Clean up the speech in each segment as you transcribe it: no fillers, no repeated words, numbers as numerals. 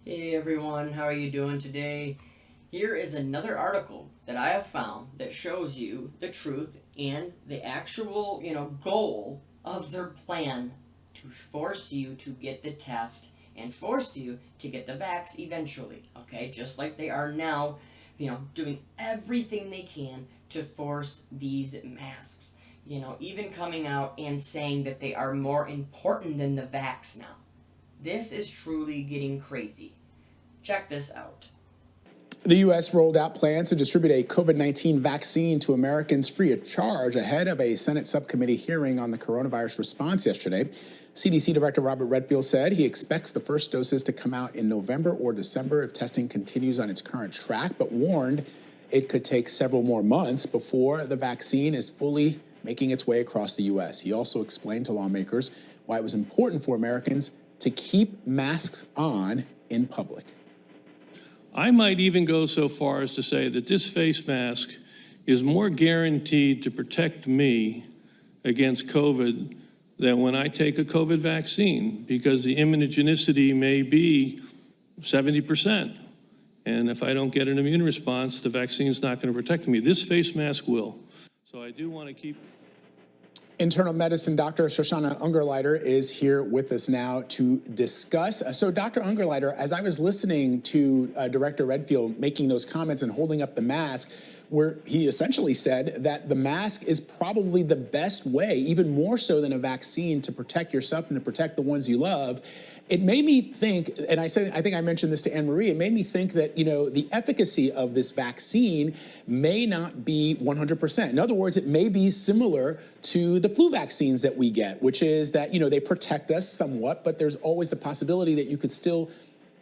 Hey everyone, how are you doing today? Here is another article that I have found that shows you the truth and the actual, goal of their plan to force you to get the test and force you to get the vax eventually, okay? Just like they are now, doing everything they can to force these masks. Even coming out and saying that they are more important than the vax now. This is truly getting crazy. Check this out. The U.S. rolled out plans to distribute a COVID-19 vaccine to Americans free of charge ahead of a Senate subcommittee hearing on the coronavirus response yesterday. CDC Director Robert Redfield said he expects the first doses to come out in November or December if testing continues on its current track, but warned it could take several more months before the vaccine is fully making its way across the U.S. He also explained to lawmakers why it was important for Americans to keep masks on in public. I might even go so far as to say that this face mask is more guaranteed to protect me against COVID than when I take a COVID vaccine, because the immunogenicity may be 70%. And if I don't get an immune response, the vaccine's not going to protect me. This face mask will. So I do want to keep... Internal medicine Dr. Shoshana Ungerleider is here with us now to discuss. So Dr. Ungerleider, as I was listening to Director Redfield making those comments and holding up the mask, where he essentially said that the mask is probably the best way, even more so than a vaccine, to protect yourself and to protect the ones you love. It made me think, and I think I mentioned this to Anne Marie, it made me think that, the efficacy of this vaccine may not be 100%. In other words, it may be similar to the flu vaccines that we get, which is that, they protect us somewhat, but there's always the possibility that you could still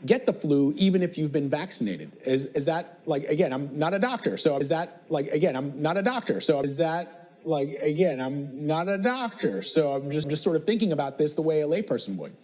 get the flu even if you've been vaccinated. Is that, like, again, I'm not a doctor, so is that, like, again, I'm not a doctor, so is that, like, again, I'm not a doctor, so I'm just sort of thinking about this the way a layperson would.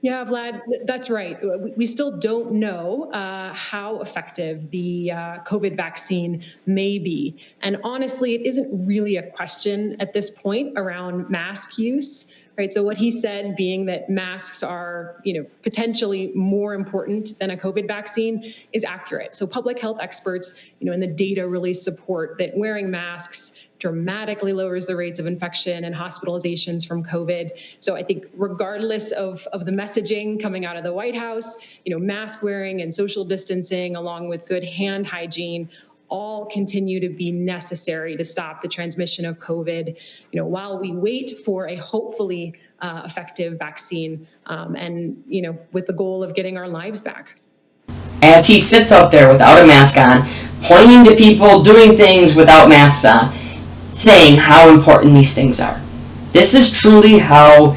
Yeah, Vlad, that's right. We still don't know how effective the COVID vaccine may be. And honestly, it isn't really a question at this point around mask use, right? So what he said being that masks are, potentially more important than a COVID vaccine is accurate. So public health experts, and the data really support that wearing masks dramatically lowers the rates of infection and hospitalizations from COVID. So I think regardless of the messaging coming out of the White House, mask wearing and social distancing along with good hand hygiene all continue to be necessary to stop the transmission of COVID, while we wait for a hopefully effective vaccine and, with the goal of getting our lives back. As he sits out there without a mask on, pointing to people doing things without masks on, saying how important these things are. This is truly how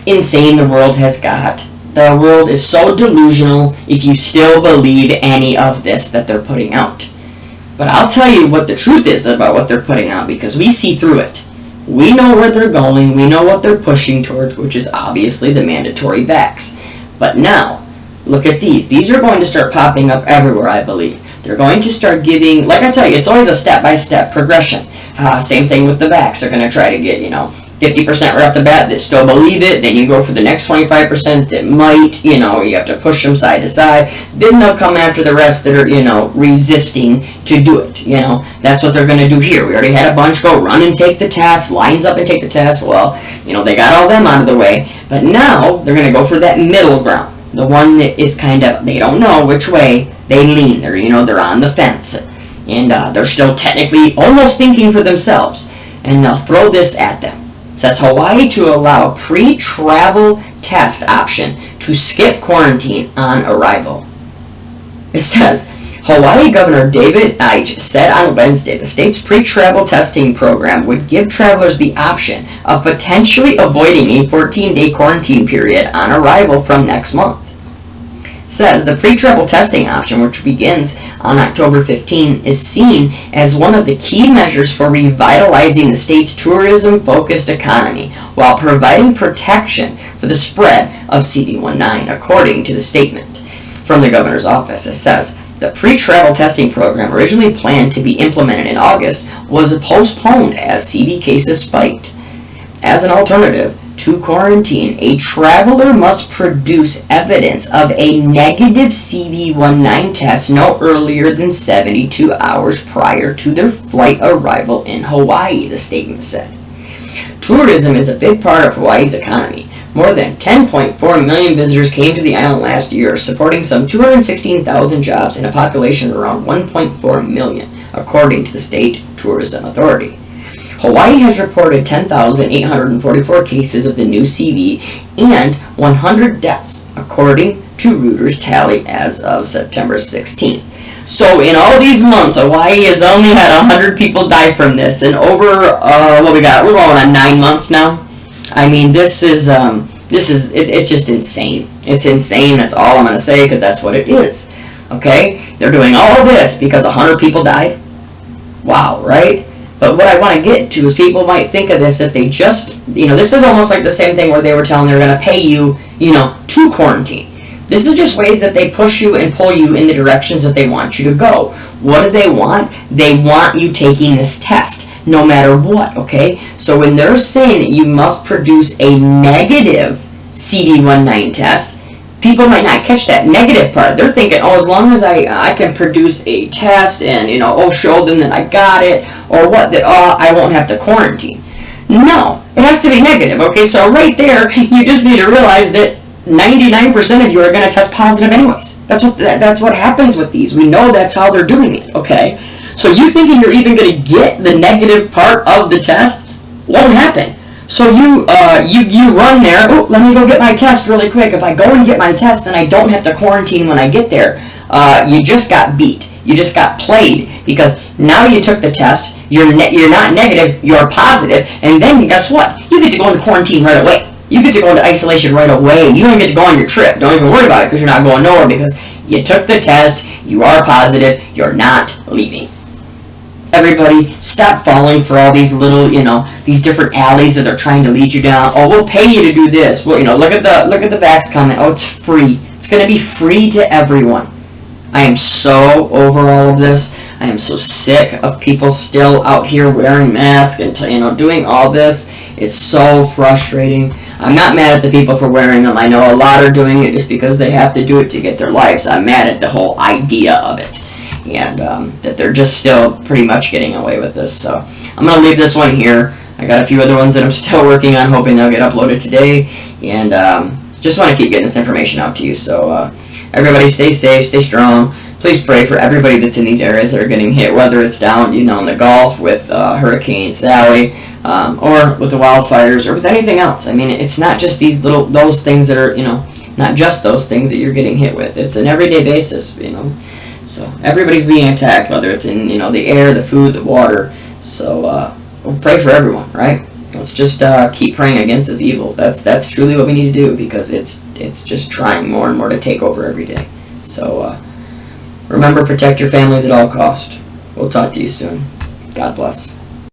insane the world has got. The world is so delusional if you still believe any of this that they're putting out. But I'll tell you what the truth is about what they're putting out, because we see through it. We know where they're going, we know what they're pushing towards, which is obviously the mandatory vax. But now, look at these. These are going to start popping up everywhere, I believe. They're going to start giving, like I tell you, it's always a step-by-step progression. Same thing with the vax. They're going to try to get, 50% right off the bat that still believe it. Then you go for the next 25% that might, you have to push them side to side. Then they'll come after the rest that are, resisting to do it. That's what they're going to do here. We already had a bunch go run and take the test, lines up and take the test. Well, they got all them out of the way. But now they're going to go for that middle ground. The one that is kind of, they don't know which way they lean. They're, they're on the fence. And they're still technically almost thinking for themselves. And they'll throw this at them. It says Hawaii to allow pre-travel test option to skip quarantine on arrival. It says, Hawaii Governor David Ige said on Wednesday the state's pre-travel testing program would give travelers the option of potentially avoiding a 14-day quarantine period on arrival from next month. Says the pre-travel testing option, which begins on October 15, is seen as one of the key measures for revitalizing the state's tourism-focused economy while providing protection for the spread of CV-19, according to the statement from the governor's office. It says the pre-travel testing program, originally planned to be implemented in August, was postponed as CV cases spiked. As an alternative to quarantine, a traveler must produce evidence of a negative CV-19 test no earlier than 72 hours prior to their flight arrival in Hawaii, the statement said. Tourism is a big part of Hawaii's economy. More than 10.4 million visitors came to the island last year, supporting some 216,000 jobs in a population of around 1.4 million, according to the State Tourism Authority. Hawaii has reported 10,844 cases of the new CV and 100 deaths, according to Reuters tally as of September 16th. So in all these months, Hawaii has only had 100 people die from this, and over we're going on 9 months now. I mean, it's just insane. It's insane. That's all I'm going to say, because that's what it is. Okay, they're doing all this because 100 people died. Wow, right? But what I want to get to is people might think of this if they just, this is almost like the same thing where they were telling they were going to pay you, to quarantine. This is just ways that they push you and pull you in the directions that they want you to go. What do they want? They want you taking this test, no matter what, okay? So when they're saying that you must produce a negative CV-19 test, people might not catch that negative part. They're thinking, as long as I can produce a test and, show them that I got it, or what, that, I won't have to quarantine. No, it has to be negative, okay? So right there, you just need to realize that 99% of you are going to test positive anyways. That's what happens with these. We know that's how they're doing it, okay? So you thinking you're even going to get the negative part of the test won't happen. So you run there, let me go get my test really quick. If I go and get my test, then I don't have to quarantine when I get there. You just got beat. You just got played, because now you took the test, you're not negative, you're positive, and then guess what? You get to go into quarantine right away. You get to go into isolation right away. You don't get to go on your trip. Don't even worry about it, because you're not going nowhere, because you took the test, you are positive, you're not leaving. Everybody, stop falling for all these little, these different alleys that are trying to lead you down. We'll pay you to do this. Well, look at the Vax comment. It's free. It's going to be free to everyone. I am so over all of this. I am so sick of people still out here wearing masks and doing all this. It's so frustrating. I'm not mad at the people for wearing them. I know a lot are doing it just because they have to do it to get their lives. I'm mad at the whole idea of it. And that they're just still pretty much getting away with this. So I'm going to leave this one here. I got a few other ones that I'm still working on, hoping they'll get uploaded today. And just want to keep getting this information out to you. So everybody stay safe, stay strong. Please pray for everybody that's in these areas that are getting hit, whether it's down, in the Gulf with Hurricane Sally, or with the wildfires, or with anything else. I mean, it's not just those things that are, not just those things that you're getting hit with. It's an everyday basis, So everybody's being attacked, whether it's in, the air, the food, the water. So we'll pray for everyone, right? Let's just keep praying against this evil. That's truly what we need to do, because it's just trying more and more to take over every day. So remember, protect your families at all cost. We'll talk to you soon. God bless.